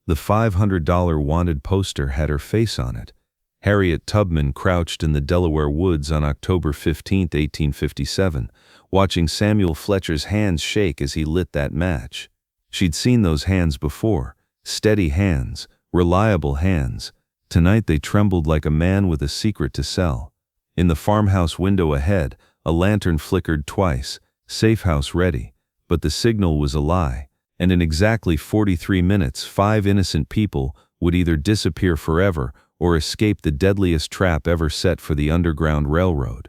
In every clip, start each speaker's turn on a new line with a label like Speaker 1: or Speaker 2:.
Speaker 1: The $500 wanted poster had her face on it. Harriet Tubman crouched in the Delaware woods on October 15, 1857, watching Samuel Fletcher's hands shake as he lit that match. She'd seen those hands before, steady hands, reliable hands. Tonight they trembled like a man with a secret to sell. In the farmhouse window ahead, a lantern flickered twice, safe house ready, but the signal was a lie, and in exactly 43 minutes 5 innocent people would either disappear forever or escape the deadliest trap ever set for the Underground Railroad.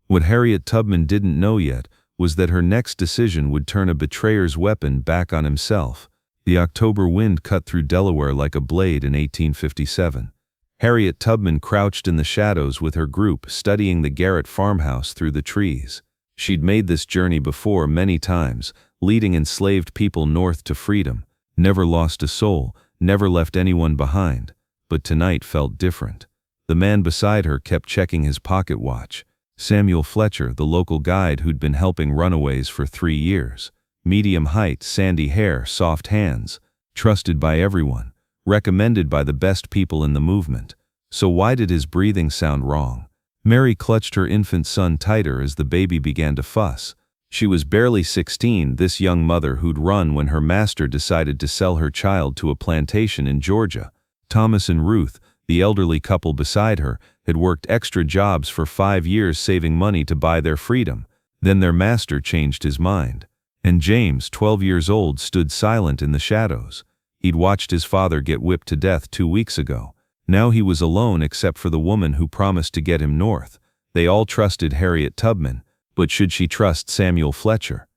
Speaker 1: What Harriet Tubman didn't know yet was that her next decision would turn a betrayer's weapon back on himself. The October wind cut through Delaware like a blade in 1857. Harriet Tubman crouched in the shadows with her group, studying the Garrett farmhouse through the trees. She'd made this journey before many times, leading enslaved people north to freedom, never lost a soul, never left anyone behind. But tonight felt different. The man beside her kept checking his pocket watch. Samuel Fletcher, the local guide who'd been helping runaways for 3 years. Medium height, sandy hair, soft hands. Trusted by everyone. Recommended by the best people in the movement. So why did his breathing sound wrong? Mary clutched her infant son tighter as the baby began to fuss. She was barely 16, this young mother who'd run when her master decided to sell her child to a plantation in Georgia. Thomas and Ruth, the elderly couple beside her, had worked extra jobs for 5 years saving money to buy their freedom. Then their master changed his mind. And James, 12 years old, stood silent in the shadows. He'd watched his father get whipped to death 2 weeks ago. Now he was alone except for the woman who promised to get him north. They all trusted Harriet Tubman, but should she trust Samuel Fletcher?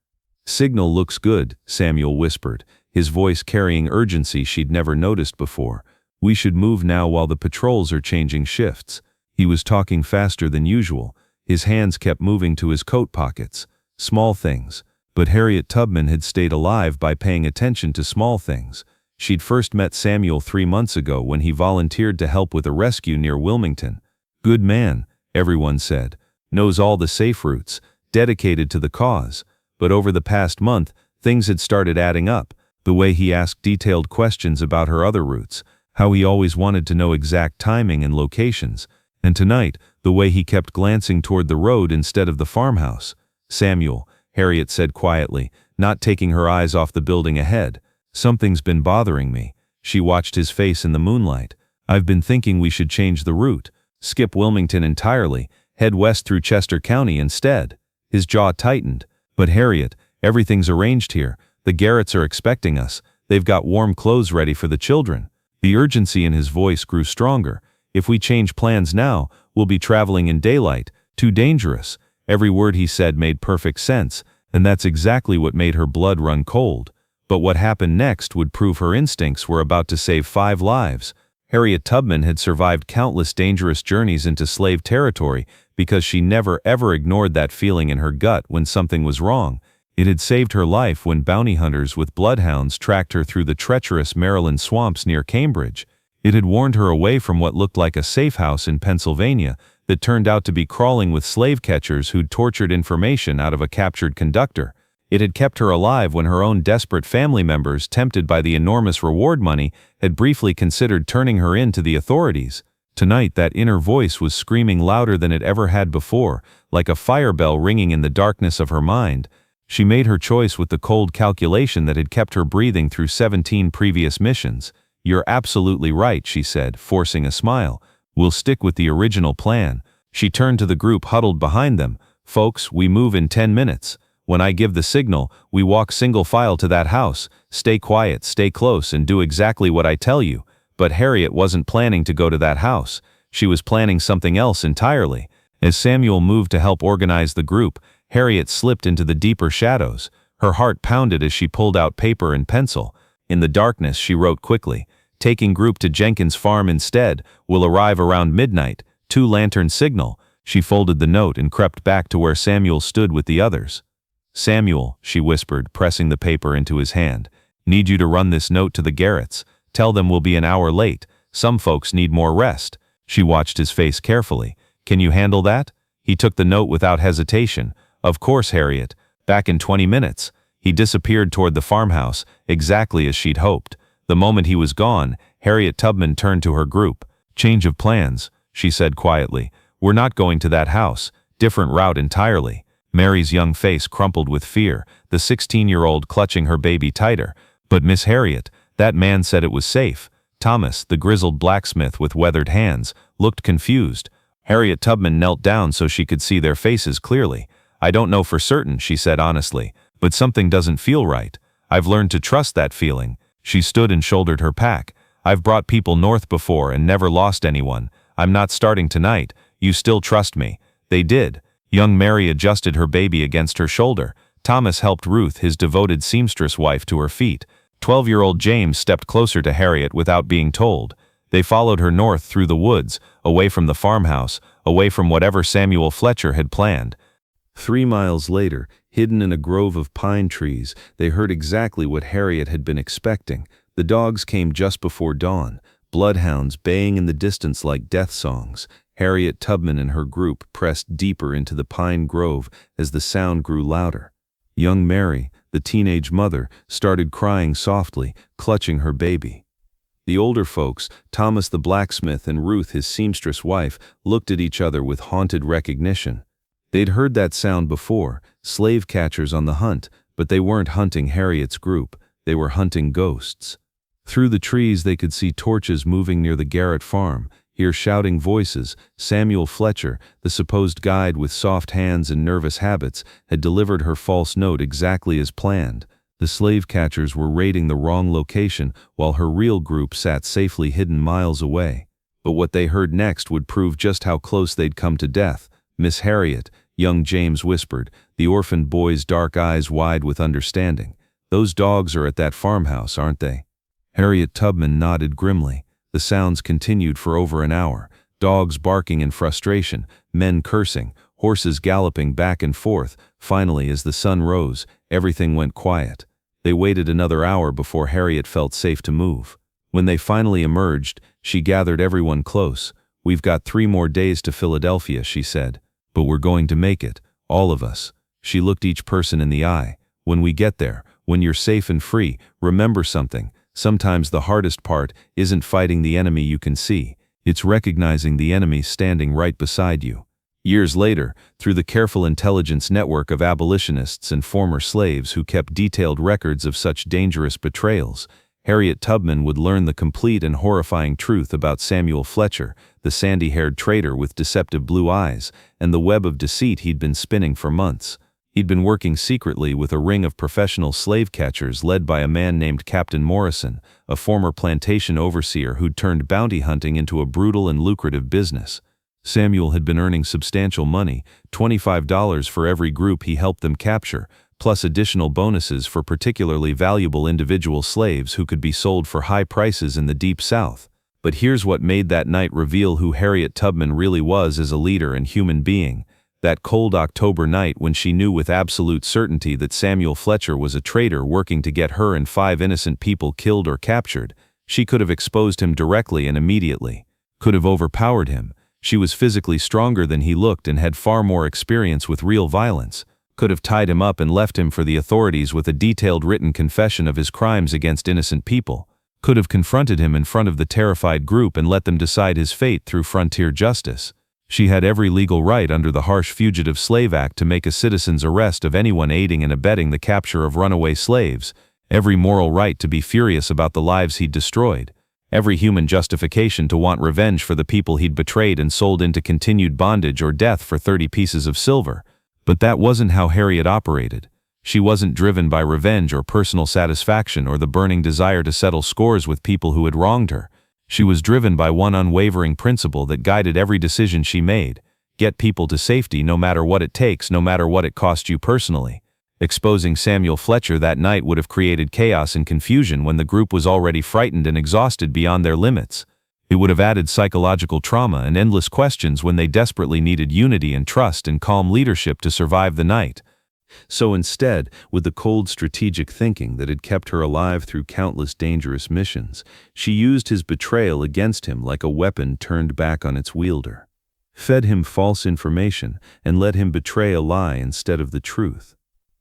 Speaker 1: "Signal looks good," Samuel whispered, his voice carrying urgency she'd never noticed before. "We should move now while the patrols are changing shifts." He was talking faster than usual. His hands kept moving to his coat pockets. Small things. But Harriet Tubman had stayed alive by paying attention to small things. She'd first met Samuel 3 months ago when he volunteered to help with a rescue near Wilmington. "Good man," everyone said. "Knows all the safe routes. Dedicated to the cause." But over the past month, things had started adding up. The way he asked detailed questions about her other routes. How he always wanted to know exact timing and locations. And tonight, the way he kept glancing toward the road instead of the farmhouse. "Samuel," Harriet said quietly, not taking her eyes off the building ahead. "Something's been bothering me." She watched his face in the moonlight. "I've been thinking we should change the route. Skip Wilmington entirely, head west through Chester County instead." His jaw tightened. "But Harriet, everything's arranged here. The Garretts are expecting us. They've got warm clothes ready for the children." The urgency in his voice grew stronger. "If we change plans now, we'll be traveling in daylight. Too dangerous." Every word he said made perfect sense, and that's exactly what made her blood run cold. But what happened next would prove her instincts were about to save 5 lives. Harriet Tubman had survived countless dangerous journeys into slave territory because she never ever ignored that feeling in her gut when something was wrong. It had saved her life when bounty hunters with bloodhounds tracked her through the treacherous Maryland swamps near Cambridge. It had warned her away from what looked like a safe house in Pennsylvania that turned out to be crawling with slave catchers who'd tortured information out of a captured conductor. It had kept her alive when her own desperate family members, tempted by the enormous reward money, had briefly considered turning her in to the authorities. Tonight that inner voice was screaming louder than it ever had before, like a fire bell ringing in the darkness of her mind. She made her choice with the cold calculation that had kept her breathing through 17 previous missions. "You're absolutely right," she said, forcing a smile. "We'll stick with the original plan." She turned to the group huddled behind them. "Folks, we move in 10 minutes. When I give the signal, we walk single file to that house. Stay quiet, stay close, and do exactly what I tell you." But Harriet wasn't planning to go to that house. She was planning something else entirely. As Samuel moved to help organize the group, Harriet slipped into the deeper shadows. Her heart pounded as she pulled out paper and pencil. In the darkness, she wrote quickly, "Taking group to Jenkins Farm instead. Will arrive around midnight. 2-lantern signal." She folded the note and crept back to where Samuel stood with the others. "Samuel," she whispered, pressing the paper into his hand, "need you to run this note to the Garretts. Tell them we'll be an hour late. Some folks need more rest." She watched his face carefully. "Can you handle that?" He took the note without hesitation. "Of course, Harriet. Back in 20 minutes. He disappeared toward the farmhouse, exactly as she'd hoped. The moment he was gone, Harriet Tubman turned to her group. "Change of plans," she said quietly. "We're not going to that house. Different route entirely." Mary's young face crumpled with fear, the 16-year-old clutching her baby tighter. "But Miss Harriet, that man said it was safe." Thomas, the grizzled blacksmith with weathered hands, looked confused. Harriet Tubman knelt down so she could see their faces clearly. "I don't know for certain," she said honestly, "but something doesn't feel right. I've learned to trust that feeling." She stood and shouldered her pack. "I've brought people north before and never lost anyone. I'm not starting tonight. You still trust me?" They did. Young Mary adjusted her baby against her shoulder. Thomas helped Ruth, his devoted seamstress wife, to her feet. 12-year-old James stepped closer to Harriet without being told. They followed her north through the woods, away from the farmhouse, away from whatever Samuel Fletcher had planned. 3 miles later, hidden in a grove of pine trees, they heard exactly what Harriet had been expecting. The dogs came just before dawn, bloodhounds baying in the distance like death songs. Harriet Tubman and her group pressed deeper into the pine grove as the sound grew louder. Young Mary, the teenage mother, started crying softly, clutching her baby. The older folks, Thomas the blacksmith and Ruth his seamstress wife, looked at each other with haunted recognition. They'd heard that sound before, slave catchers on the hunt, but they weren't hunting Harriet's group, they were hunting ghosts. Through the trees they could see torches moving near the Garrett farm, hear shouting voices. Samuel Fletcher, the supposed guide with soft hands and nervous habits, had delivered her false note exactly as planned. The slave catchers were raiding the wrong location while her real group sat safely hidden miles away. But what they heard next would prove just how close they'd come to death. "Miss Harriet," young James whispered, the orphaned boy's dark eyes wide with understanding. "Those dogs are at that farmhouse, aren't they?" Harriet Tubman nodded grimly. The sounds continued for over an hour, dogs barking in frustration, men cursing, horses galloping back and forth. Finally, as the sun rose, everything went quiet. They waited another hour before Harriet felt safe to move. When they finally emerged, she gathered everyone close. "We've got 3 more days to Philadelphia," she said. "But we're going to make it, all of us." She looked each person in the eye. "When we get there, when you're safe and free, remember something. Sometimes the hardest part isn't fighting the enemy you can see. It's recognizing the enemy standing right beside you." Years later, through the careful intelligence network of abolitionists and former slaves who kept detailed records of such dangerous betrayals, Harriet Tubman would learn the complete and horrifying truth about Samuel Fletcher, the sandy-haired traitor with deceptive blue eyes, and the web of deceit he'd been spinning for months. He'd been working secretly with a ring of professional slave catchers led by a man named Captain Morrison, a former plantation overseer who'd turned bounty hunting into a brutal and lucrative business. Samuel had been earning substantial money, $25 for every group he helped them capture, plus additional bonuses for particularly valuable individual slaves who could be sold for high prices in the Deep South. But here's what made that night reveal who Harriet Tubman really was as a leader and human being. That cold October night when she knew with absolute certainty that Samuel Fletcher was a traitor working to get her and 5 innocent people killed or captured, she could have exposed him directly and immediately, could have overpowered him. She was physically stronger than he looked and had far more experience with real violence, could have tied him up and left him for the authorities with a detailed written confession of his crimes against innocent people, could have confronted him in front of the terrified group and let them decide his fate through frontier justice. She had every legal right under the harsh Fugitive Slave Act to make a citizen's arrest of anyone aiding and abetting the capture of runaway slaves, every moral right to be furious about the lives he'd destroyed, every human justification to want revenge for the people he'd betrayed and sold into continued bondage or death for 30 pieces of silver. But that wasn't how Harriet operated. She wasn't driven by revenge or personal satisfaction or the burning desire to settle scores with people who had wronged her. She was driven by one unwavering principle that guided every decision she made: get people to safety no matter what it takes, no matter what it cost you personally. Exposing Samuel Fletcher that night would have created chaos and confusion when the group was already frightened and exhausted beyond their limits. It would have added psychological trauma and endless questions when they desperately needed unity and trust and calm leadership to survive the night. So instead, with the cold strategic thinking that had kept her alive through countless dangerous missions, she used his betrayal against him like a weapon turned back on its wielder. Fed him false information and let him betray a lie instead of the truth.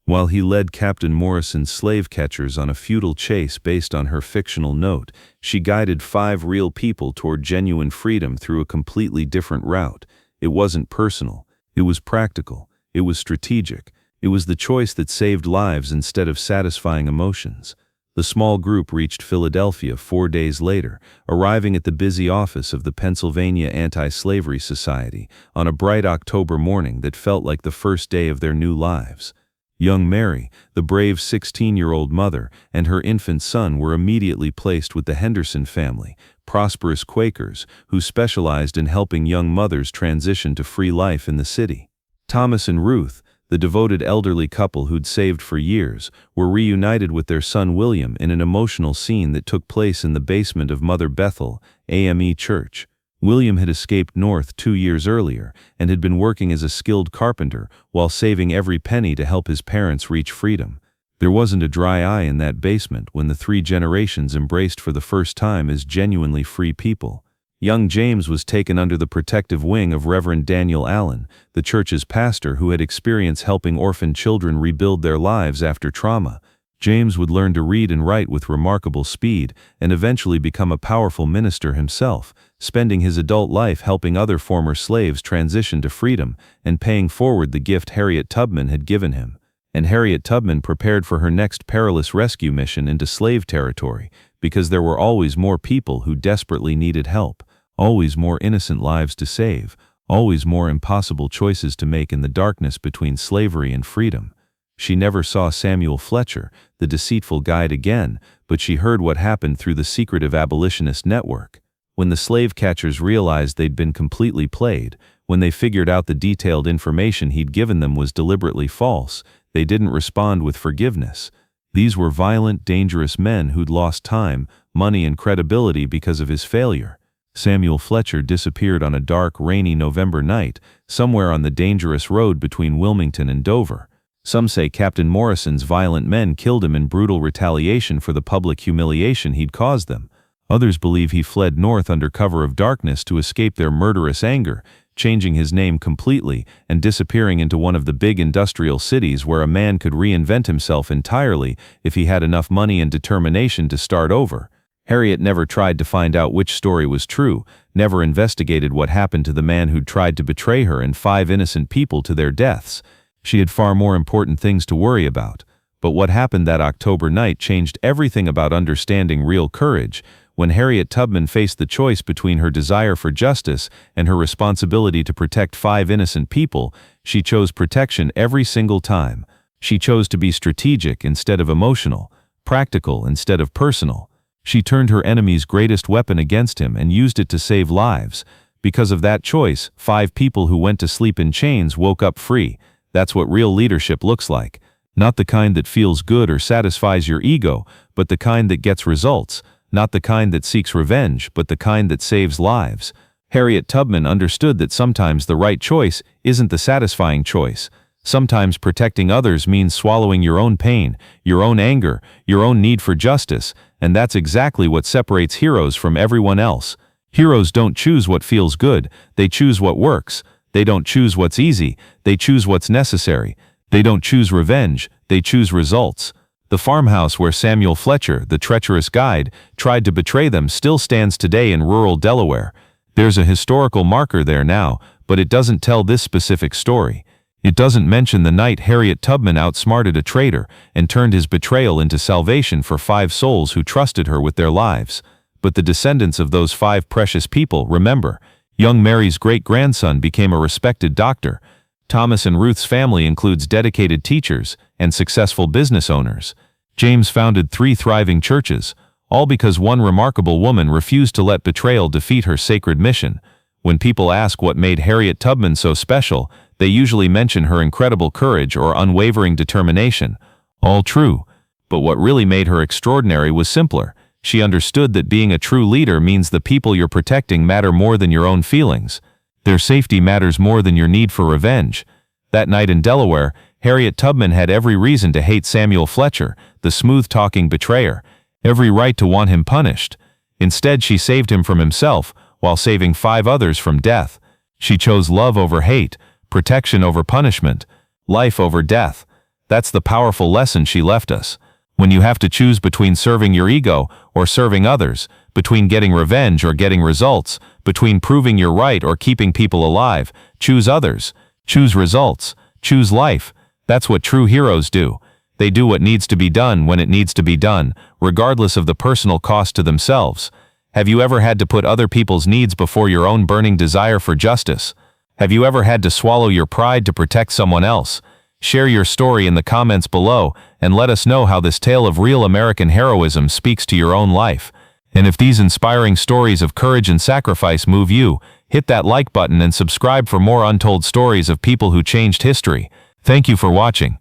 Speaker 1: While he led Captain Morrison's slave catchers on a futile chase based on her fictional note, she guided 5 real people toward genuine freedom through a completely different route. It wasn't personal. It was practical. It was strategic. It was the choice that saved lives instead of satisfying emotions. The small group reached Philadelphia 4 days later, arriving at the busy office of the Pennsylvania Anti-Slavery Society on a bright October morning that felt like the first day of their new lives. Young Mary, the brave 16-year-old mother, and her infant son were immediately placed with the Henderson family, prosperous Quakers who specialized in helping young mothers transition to free life in the city. Thomas and Ruth, the devoted elderly couple who'd saved for years, were reunited with their son William in an emotional scene that took place in the basement of Mother Bethel AME Church. William had escaped north 2 years earlier and had been working as a skilled carpenter while saving every penny to help his parents reach freedom. There wasn't a dry eye in that basement when the 3 generations embraced for the first time as genuinely free people. Young James was taken under the protective wing of Reverend Daniel Allen, the church's pastor who had experience helping orphan children rebuild their lives after trauma. James would learn to read and write with remarkable speed and eventually become a powerful minister himself, spending his adult life helping other former slaves transition to freedom and paying forward the gift Harriet Tubman had given him. And Harriet Tubman prepared for her next perilous rescue mission into slave territory, because there were always more people who desperately needed help, always more innocent lives to save, always more impossible choices to make in the darkness between slavery and freedom. She never saw Samuel Fletcher, the deceitful guide, again, but she heard what happened through the secretive abolitionist network. When the slave catchers realized they'd been completely played, when they figured out the detailed information he'd given them was deliberately false, they didn't respond with forgiveness. These were violent, dangerous men who'd lost time, money, and credibility because of his failure. Samuel Fletcher disappeared on a dark, rainy November night, somewhere on the dangerous road between Wilmington and Dover. Some say Captain Morrison's violent men killed him in brutal retaliation for the public humiliation he'd caused them. Others believe he fled north under cover of darkness to escape their murderous anger, changing his name completely and disappearing into one of the big industrial cities where a man could reinvent himself entirely if he had enough money and determination to start over. Harriet never tried to find out which story was true, never investigated what happened to the man who'd tried to betray her and 5 innocent people to their deaths. She had far more important things to worry about. But what happened that October night changed everything about understanding real courage. When Harriet Tubman faced the choice between her desire for justice and her responsibility to protect 5 innocent people, she chose protection every single time. She chose to be strategic instead of emotional, practical instead of personal. She turned her enemy's greatest weapon against him and used it to save lives. Because of that choice, 5 people who went to sleep in chains woke up free. That's what real leadership looks like. Not the kind that feels good or satisfies your ego, but the kind that gets results. Not the kind that seeks revenge, but the kind that saves lives. Harriet Tubman understood that sometimes the right choice isn't the satisfying choice. Sometimes protecting others means swallowing your own pain, your own anger, your own need for justice, and that's exactly what separates heroes from everyone else. Heroes don't choose what feels good, they choose what works. They don't choose what's easy, they choose what's necessary. They don't choose revenge, they choose results. The farmhouse where Samuel Fletcher, the treacherous guide, tried to betray them still stands today in rural Delaware. There's a historical marker there now, but it doesn't tell this specific story. It doesn't mention the night Harriet Tubman outsmarted a traitor and turned his betrayal into salvation for 5 souls who trusted her with their lives. But the descendants of those 5 precious people, remember, young Mary's great-grandson became a respected doctor. Thomas and Ruth's family includes dedicated teachers and successful business owners. James founded 3 thriving churches, all because one remarkable woman refused to let betrayal defeat her sacred mission. When people ask what made Harriet Tubman so special, they usually mention her incredible courage or unwavering determination. All true. But what really made her extraordinary was simpler. She understood that being a true leader means the people you're protecting matter more than your own feelings. Their safety matters more than your need for revenge. That night in Delaware, Harriet Tubman had every reason to hate Samuel Fletcher, the smooth-talking betrayer, every right to want him punished. Instead, she saved him from himself, while saving 5 others from death. She chose love over hate, protection over punishment, life over death. That's the powerful lesson she left us. When you have to choose between serving your ego or serving others, between getting revenge or getting results, between proving you're right or keeping people alive, choose others, choose results, choose life. That's what true heroes do. They do what needs to be done when it needs to be done, regardless of the personal cost to themselves. Have you ever had to put other people's needs before your own burning desire for justice? Have you ever had to swallow your pride to protect someone else? Share your story in the comments below and let us know how this tale of real American heroism speaks to your own life. And if these inspiring stories of courage and sacrifice move you, hit that like button and subscribe for more untold stories of people who changed history. Thank you for watching.